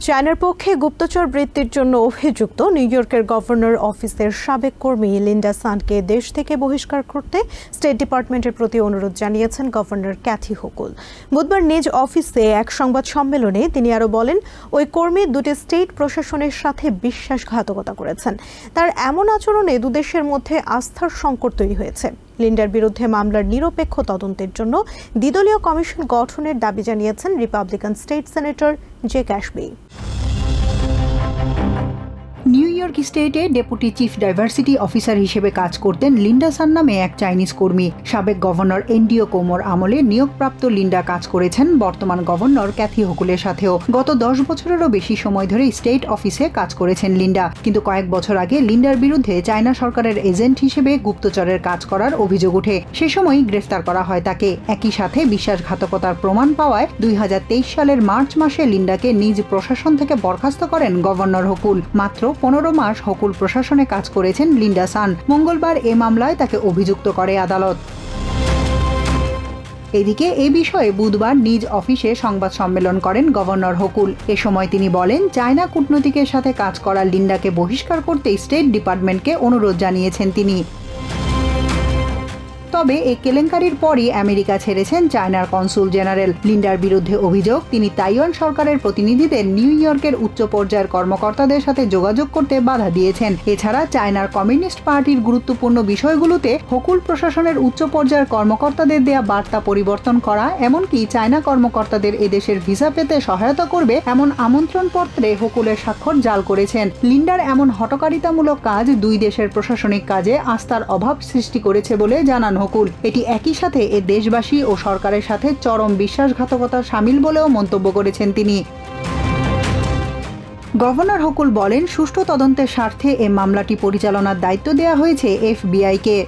চায়নার পক্ষে গুপ্তচর বৃত্তির জন্য অভিযুক্ত নিউ ইয়র্কের গভর্নর অফিসের সাবেক কর্মী লিন্ডা সানকে দেশ থেকে বহিষ্কার করতে স্টেট ডিপার্টমেন্টের প্রতি অনুরোধ জানিয়েছেন গভর্নর ক্যাথি হোকুল। বুধবার নিজ অফিসে এক সংবাদ সম্মেলনে তিনি আরও বলেন, ওই কর্মী দুটি স্টেট প্রশাসনের সাথে বিশ্বাসঘাতকতা করেছেন। তার এমন আচরণে দুদেশের মধ্যে আস্থার সংকট তৈরি হয়েছে। লিন্ডার বিরুদ্ধে মামলার নিরপেক্ষ তদন্তের জন্য দ্বিদলীয় কমিশন গঠনের দাবি জানিয়েছেন রিপাবলিকান স্টেট সেনেটর জেক অ্যাশবি। নিউ ইয়র্ক স্টেটে ডেপুটি চিফ ডাইভার্সিটি অফিসার হিসেবে কাজ করতেন লিন্ডা সান নামে এক চাইনিজ কর্মী। সাবেক গভর্নর এনডিও কোমোর আমলে নিয়োগপ্রাপ্ত লিন্ডা কাজ করেছেন বর্তমান গভর্নর ক্যাথি হোকুলের সাথেও। গত 10 বছরেরও বেশি সময় ধরে স্টেট অফিসে কাজ করেছেন লিন্ডা। কিন্তু কয়েক বছর আগে লিন্ডার বিরুদ্ধে চায়না সরকারের এজেন্ট হিসেবে গুপ্তচরের কাজ করার অভিযোগ ওঠে। সে সময় গ্রেফতার করা হয় তাকে। একই সাথে বিশ্বাসঘাতকতার প্রমাণ পাওয়ায় 2023 সালের মার্চ মাসে লিন্ডাকে নিজ প্রশাসন থেকে বরখাস্ত করেন গভর্নর হোকুল। মাত্র 15 মাস হোকুল প্রশাসনে কাজ করেছেন লিন্ডা সান। মঙ্গলবার এ মামলায় তাকে অভিযুক্ত করে আদালত। এদিকে এ বিষয়ে বুধবার নিজ অফিসে সংবাদ সম্মেলন করেন গভর্নর হোকুল। এ সময় তিনি বলেন, চায়না কূটনীতিকের সাথে কাজ করা লিন্ডাকে বহিষ্কার করতে স্টেট ডিপার্টমেন্টকে অনুরোধ জানিয়েছেন তিনি। তবে এই কেলেঙ্কারির পরই আমেরিকা ছেড়েছেন চায়নার কনসুল জেনারেল। লিন্ডার বিরুদ্ধে অভিযোগ, তিনি তাইওয়ান সরকারের প্রতিনিধিদের নিউ ইয়র্কের উচ্চ পর্যায়ের কর্মকর্তাদের সাথে যোগাযোগ করতে বাধা দিয়েছেন। এছাড়া চায়নার কমিউনিস্ট পার্টির গুরুত্বপূর্ণ বিষয়গুলোতে হোকুল প্রশাসনের উচ্চ পর্যায়ের কর্মকর্তাদের দেয়া বার্তা পরিবর্তন করা, এমনকি চায়না কর্মকর্তাদের এদেশের ভিসা পেতে সহায়তা করবে এমন আমন্ত্রণ পত্রে হোকুলের স্বাক্ষর জাল করেছেন। লিন্ডার এমন হঠকারিতামূলক কাজ দুই দেশের প্রশাসনিক কাজে আস্থার অভাব সৃষ্টি করেছে বলে জানান হোকুল। এটি একই সাথে এ দেশবাসী ও সরকারের সাথে চরম বিশ্বাসঘাতকতা শামিল বলেও মন্তব্য করেছেন তিনি। গভর্নর হোকুল বলেন, সুষ্ঠু তদন্তের স্বার্থে এ মামলাটি পরিচালনার দায়িত্ব দেওয়া হয়েছে এফবিআইকে।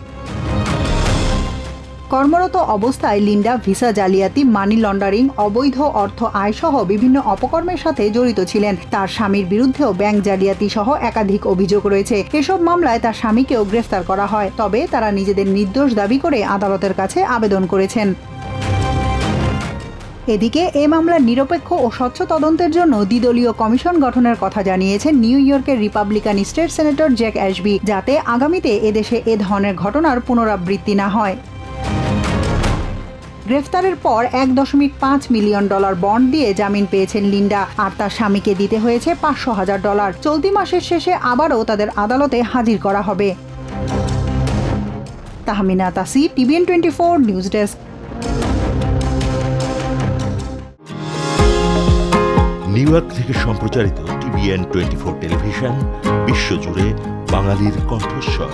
কর্মরত অবস্থায় লিন্ডা ভিসা জালিয়াতি, মানি লন্ডারিং, অবৈধ অর্থ আয় সহ বিভিন্ন অপকর্মের সাথে জড়িত ছিলেন। তার স্বামীর বিরুদ্ধেও ব্যাংক জালিয়াতি সহ একাধিক অভিযোগ রয়েছে। এসব মামলায় তার স্বামীকেও গ্রেফতার করা হয়। তবে তারা নিজেদের নির্দোষ দাবি করে আদালতের কাছে আবেদন করেছেন। এদিকে এ মামলার নিরপেক্ষ ও স্বচ্ছ তদন্তের জন্য দ্বিদলীয় কমিশন গঠনের কথা জানিয়েছেন নিউ ইয়র্কের রিপাবলিকান স্টেট সেনেটর জেক অ্যাশবি, যাতে আগামীতে এদেশে এ ধরনের ঘটনার পুনরাবৃত্তি না হয়। গ্রেফতারের পর $1.5 মিলিয়ন বন্ড দিয়ে জামিন পেয়েছেন লিন্ডা, আর তার স্বামীকে দিতে হয়েছে $500,000। চলতি মাসের শেষে আবারও তাদের আদালতে হাজির করা হবে। Tahmina Tashi, TVN 24 news desk. New York থেকে সম্প্রচারিত TVN 24 টেলিভিশন বিশ্বজুড়ে বাঙালির কণ্ঠস্বর।